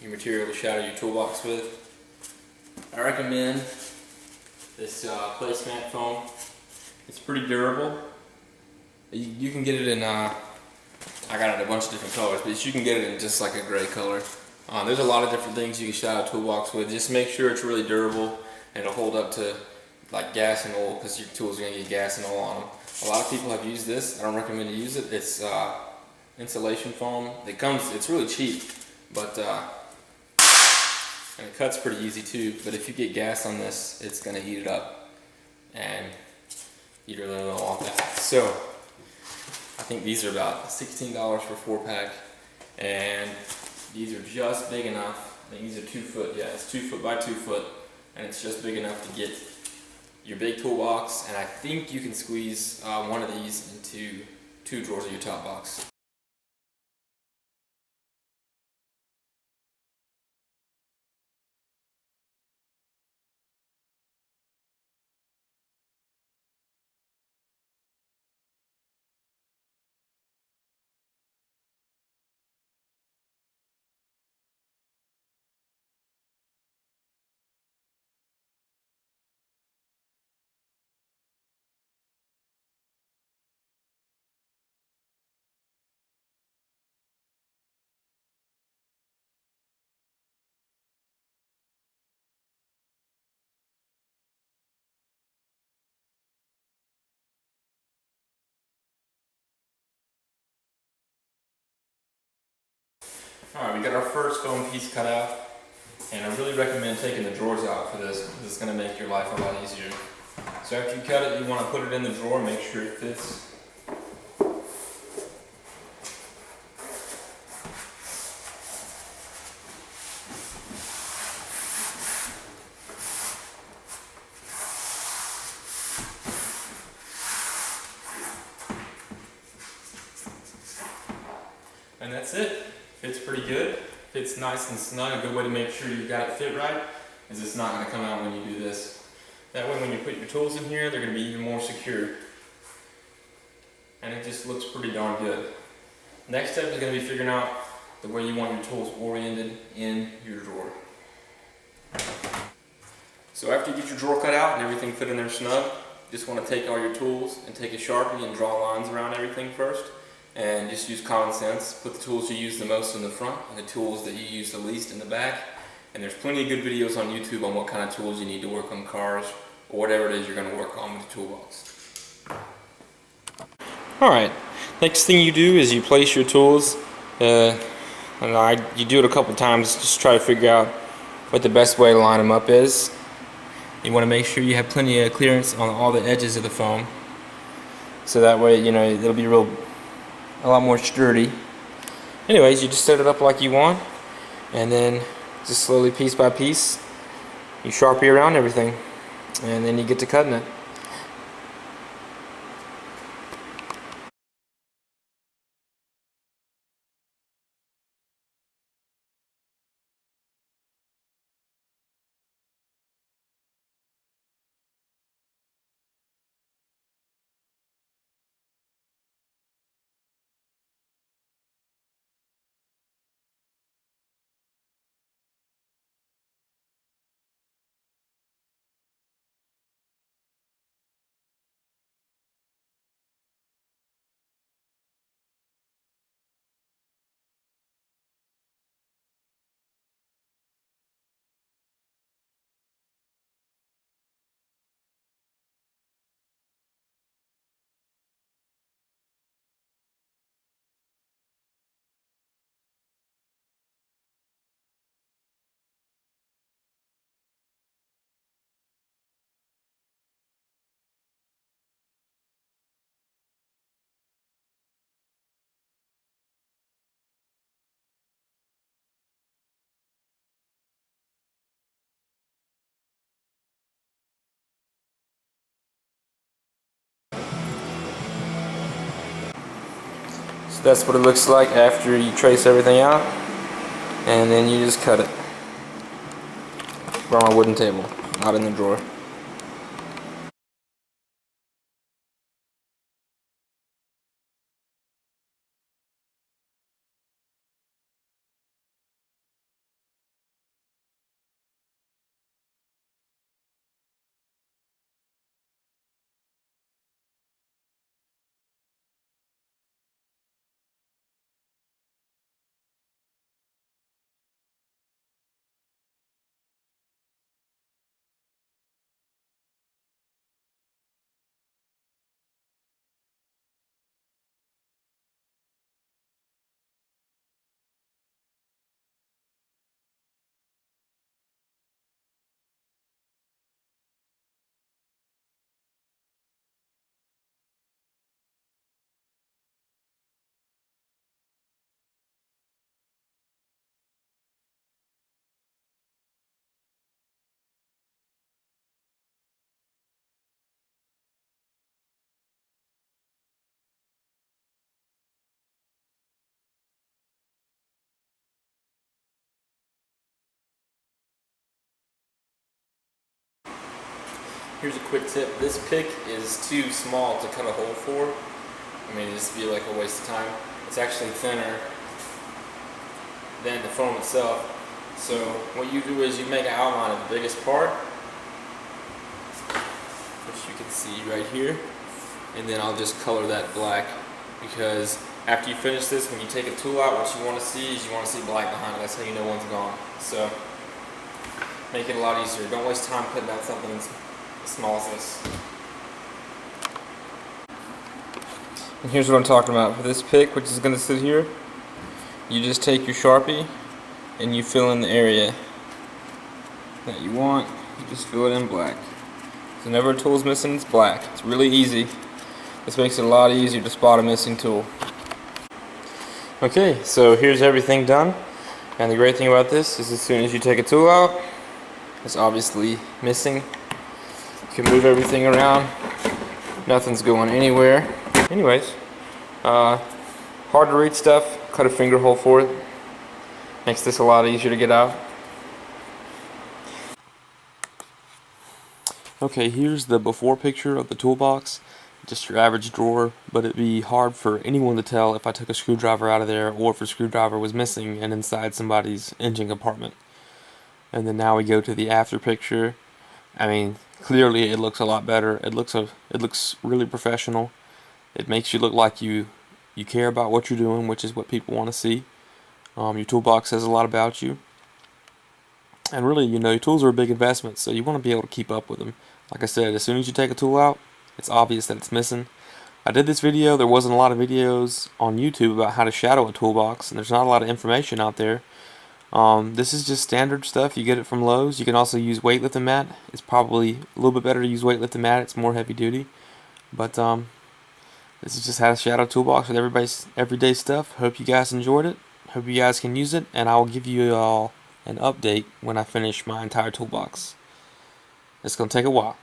your material to shadow your toolbox with. I recommend this placemat foam. It's pretty durable. You can get it in, I got it in a bunch of different colors, but you can get it in just like a gray color. There's a lot of different things you can shadow a toolbox with. Just make sure it's really durable and it'll hold up to like gas and oil, because your tools are going to get gas and oil on them. A lot of people have used this. I don't recommend you use it. It's insulation foam. It's really cheap, but and it cuts pretty easy too. But if you get gas on this, it's going to heat it up, and you really don't want that. So I think these are about $16 for 4-pack, and these are just big enough. I think these are 2 foot. Yeah, it's 2 foot by 2 foot, and it's just big enough to get your big toolbox. And I think you can squeeze one of these into 2 drawers of your top box. Alright, we got our first foam piece cut out, and I really recommend taking the drawers out for this, because it's going to make your life a lot easier. So after you cut it, you want to put it in the drawer, make sure it fits. And that's it. Fits pretty good. Fits nice and snug. A good way to make sure you got it fit right is it's not going to come out when you do this. That way when you put your tools in here, they're going to be even more secure. And it just looks pretty darn good. Next step is going to be figuring out the way you want your tools oriented in your drawer. So after you get your drawer cut out and everything fit in there snug, you just want to take all your tools and take a Sharpie and draw lines around everything first. And just use common sense. Put the tools you use the most in the front and the tools that you use the least in the back. And there's plenty of good videos on YouTube on what kind of tools you need to work on cars or whatever it is you're going to work on with the toolbox. Alright, next thing you do is you place your tools. You do it a couple times, just try to figure out what the best way to line them up is. You want to make sure you have plenty of clearance on all the edges of the foam, so that way, you know, it'll be a lot more sturdy. Anyways, you just set it up like you want, and then just slowly, piece by piece, you Sharpie around everything, and then you get to cutting it. So that's what it looks like after you trace everything out, and then you just cut it. We're on a wooden table, not in the drawer. Here's a quick tip. This pick is too small to cut a hole for. I mean, it'd just be like a waste of time. It's actually thinner than the foam itself. So what you do is you make an outline of the biggest part, which you can see right here, and then I'll just color that black, because after you finish this, when you take a tool out, what you want to see is you want to see black behind it. That's how you know one's gone. So make it a lot easier. Don't waste time cutting out something as small as this. And here's what I'm talking about. For this pick, which is going to sit here, you just take your Sharpie and you fill in the area that you want. You just fill it in black. So whenever a tool's missing, it's black. It's really easy. This makes it a lot easier to spot a missing tool. Okay, so here's everything done. And the great thing about this is as soon as you take a tool out, it's obviously missing. You can move everything around. Nothing's going anywhere. Anyways, hard to read stuff, cut a finger hole for it. Makes this a lot easier to get out. Okay, here's the before picture of the toolbox. Just your average drawer, but it'd be hard for anyone to tell if I took a screwdriver out of there or if a screwdriver was missing and inside somebody's engine compartment. And then now we go to the after picture. I mean, clearly it looks a lot better. It looks really professional. It makes you look like you care about what you're doing, which is what people want to see. Your toolbox says a lot about you. And really, your tools are a big investment, so you want to be able to keep up with them. Like I said, as soon as you take a tool out, it's obvious that it's missing. I did this video. There wasn't a lot of videos on YouTube about how to shadow a toolbox, and there's not a lot of information out there. This is just standard stuff. You get it from Lowe's. You can also use weightlifting mat. It's probably a little bit better to use weightlifting mat. It's more heavy duty. But this is just how to shadow toolbox with everybody's everyday stuff. Hope you guys enjoyed it. Hope you guys can use it, and I'll give you all an update when I finish my entire toolbox. It's going to take a while.